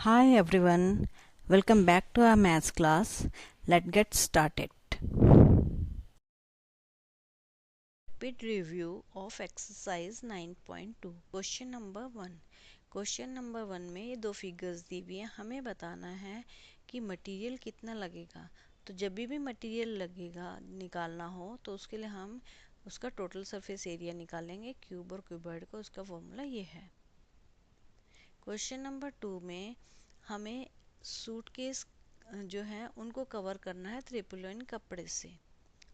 Hi everyone, welcome back to our maths class. Let's get started. Rapid review of exercise 9.2. Question number 1. Question number 1 में ये दो figures दी हुई हैं, हमें बताना है कि मटेरियल कितना लगेगा। तो जब भी मटेरियल लगेगा निकालना हो तो उसके लिए हम उसका टोटल सरफेस एरिया निकालेंगे, क्यूब और क्यूबॉइड का उसका फॉर्मूला ये है। क्वेश्चन नंबर 2 में हमें सूटकेस जो है उनको कवर करना है त्रिपोलिन कपड़े से,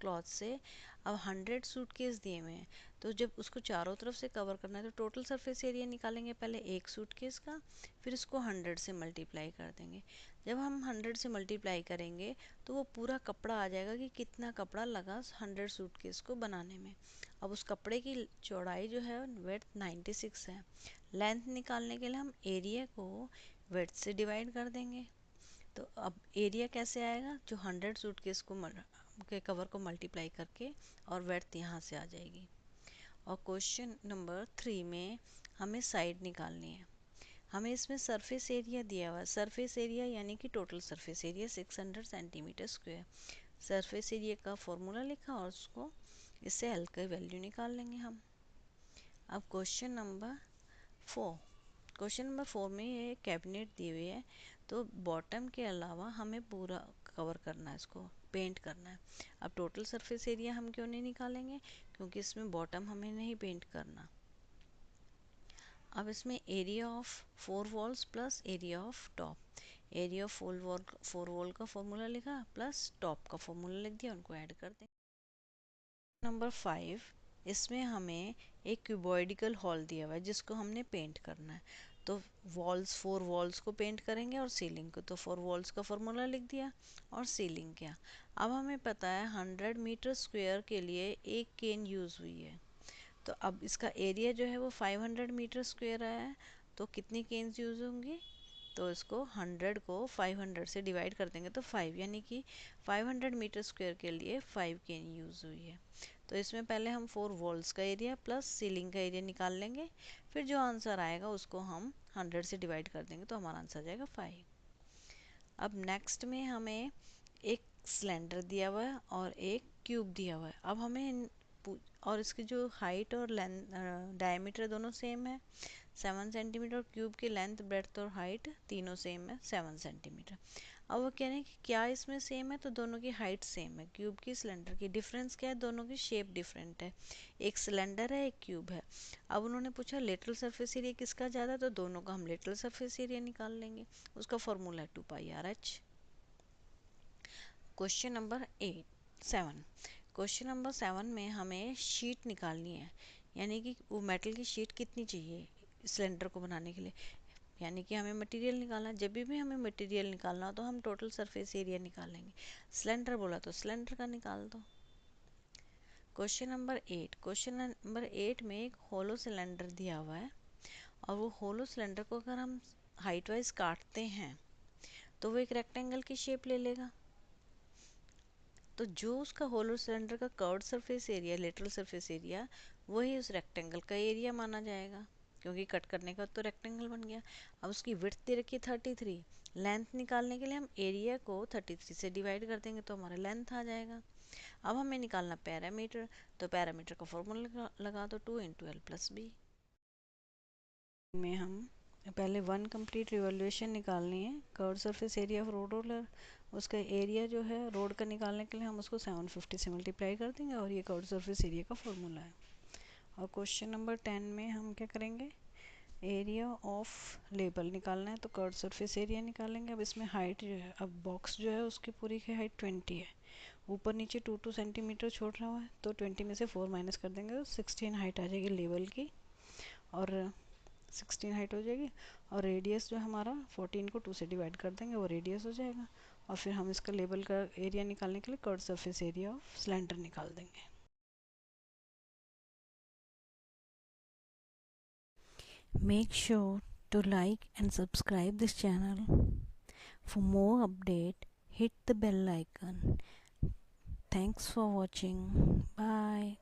क्लॉथ से। अब 100 सूटकेस दिए हुए हैं, तो जब उसको चारों तरफ से कवर करना है तो टोटल सरफेस एरिया निकालेंगे पहले एक सूटकेस का, फिर इसको 100 से मल्टीप्लाई कर देंगे। जब हम 100 से मल्टीप्लाई करेंगे तो वो पूरा कपड़ा आ जाएगा कि कितना कपड़ा लगा 100 सूटकेस को बनाने में। अब उस कपड़े की चौड़ाई जो है विड्थ 96 है। लेंथ निकालने के लिए हम एरिया को विड्थ से डिवाइड कर देंगे। तो अब एरिया कैसे आएगा, जो 100 सूटकेस को के कवर को मल्टीप्लाई करके, और विड्थ यहाँ से आ जाएगी। और क्वेश्चन नंबर 3 में हमें साइड निकालनी है। हमें इसमें सरफेस एरिया दिया हुआ है, सरफेस एरिया यानी कि total surface area 600 centimetre square. Surface area का फॉर्मूला लिखा और उसको इससे एल का वैल्यू निकाल लेंगे हम। अब क्वेश्चन नंबर 4 में ये कैबिनेट दी हुई है, तो बॉटम के अलावा हमें पूरा कवर करना है, इसको पेंट करना है। अब टोटल सरफेस एरिया हम क्यों नहीं निकालेंगे, क्योंकि इसमें बॉटम हमें नहीं पेंट करना। अब इसमें area of 4 walls plus area of top, area of 4 wall का फॉर्मूला लिखा प्लस टॉप का फॉर्मूला लिख दिया, उनको ऐड कर दें। नंबर 5, इसमें हमें एक क्यूबॉइडिकल हॉल दिया हुआ है जिसको हमने पेंट करना है। तो 4 वॉल्स को पेंट करेंगे और सीलिंग को, तो 4 वॉल्स का फॉर्मूला लिख दिया और सीलिंग किया। अब हमें पता है 100 मीटर स्क्वायर के लिए एक केन यूज़ हुई है, तो अब इसका एरिया जो है वो 500 मीटर स्क्वायर आया है, तो कितनी केन्स यूज़ होंगी, तो इसको 100 को 500 से डिवाइड कर देंगे तो 5, यानी कि 500 मीटर स्क्वायर के लिए 5 केन यूज़ हुई है। तो इसमें पहले हम 4 वॉल्स का एरिया प्लस सीलिंग का एरिया निकाल लेंगे, फिर जो आंसर आएगा उसको हम 100 से डिवाइड कर देंगे तो हमारा आंसर आ जाएगा 5। अब नेक्स्ट में हमें एक सिलेंडर दिया हुआ है और एक क्यूब दिया हुआ है। अब हमें और इसकी जो हाइट और लेंथ डायमीटर दोनों सेम है 7 सेंटीमीटर, क्यूब की लेंथ ब्रेड्थ और हाइट तीनों सेम है 7 सेंटीमीटर। अब वो कह रहे हैं कि क्या इसमें सेम है, तो दोनों की हाइट सेम है। क्यूब की सिलेंडर की डिफरेंस क्या है, दोनों की शेप डिफरेंट है, एक सिलेंडर है एक क्यूब है। अब उन्होंने पूछा लेटरल सरफेस एरिया किसका ज़्यादा है, तो दोनों का हम लेटरल सरफेस एरिया निकाल लेंगे, उसका फॉर्मूला है 2πr/h। Question number 7 question number 7 में हमें शीट निकालनी है, यानी कि वो मेटल की शीट कितनी चाहिए सिलेंडर को बनाने के लिए, यानी कि हमें मटेरियल निकालना। जब भी हमें मटेरियल निकालना हो तो हम टोटल सरफेस एरिया निकालेंगे। सिलेंडर बोला तो सिलेंडर का निकाल दो। क्वेश्चन नंबर 8 में एक होलो सिलेंडर दिया हुआ है, और वो होलो सिलेंडर को अगर हम हाइट वाइज काटते हैं तो वो एक रेक्टेंगल की शेप ले लेगा। तो जो उसका होलो सिलेंडर का curved surface area, lateral surface area, वही उस रेक्टेंगल का एरिया माना जाएगा, क्योंकि कट करने का तो रेक्टेंगल बन गया। अब उसकी विड्थ दे रखी है 33, लेंथ निकालने के लिए हम एरिया को 33 से डिवाइड कर देंगे तो हमारा लेंथ आ जाएगा। अब हमें निकालना पैरामीटर, तो पैरामीटर का फॉर्मूला लगा दो 2 × L + B में हम पहले 1 कंप्लीट रिवॉल्यूशन निकालनी है। Curve surface area of road roller, उसका एरिया जो है रोड का निकालने के लिए हम उसको 750 से मल्टीप्लाई कर देंगे, और ये कर्व सरफेस एरिया का फॉर्मूला है। और क्वेश्चन नंबर 10 में हम क्या करेंगे, एरिया ऑफ लेबल निकालना है, तो कर्व सरफेस एरिया निकालेंगे। अब इसमें हाइट जो है, अब बॉक्स जो है उसकी पूरी की हाइट 20 है, ऊपर नीचे 2 सेंटीमीटर छोड़ रहा हुआ है, तो 20 में से 4 माइनस कर देंगे तो 16 हाइट आ जाएगी लेवल की, और 16 हाइट हो जाएगी। और रेडियस जो हमारा 14 को 2 से डिवाइड कर देंगे, वो रेडियस हो जाएगा। और फिर हम इसका लेबल का एरिया निकालने के लिए curve surface area of cylinder निकाल देंगे। Make sure to like and subscribe this channel. For more update, hit the bell icon. Thanks for watching. Bye.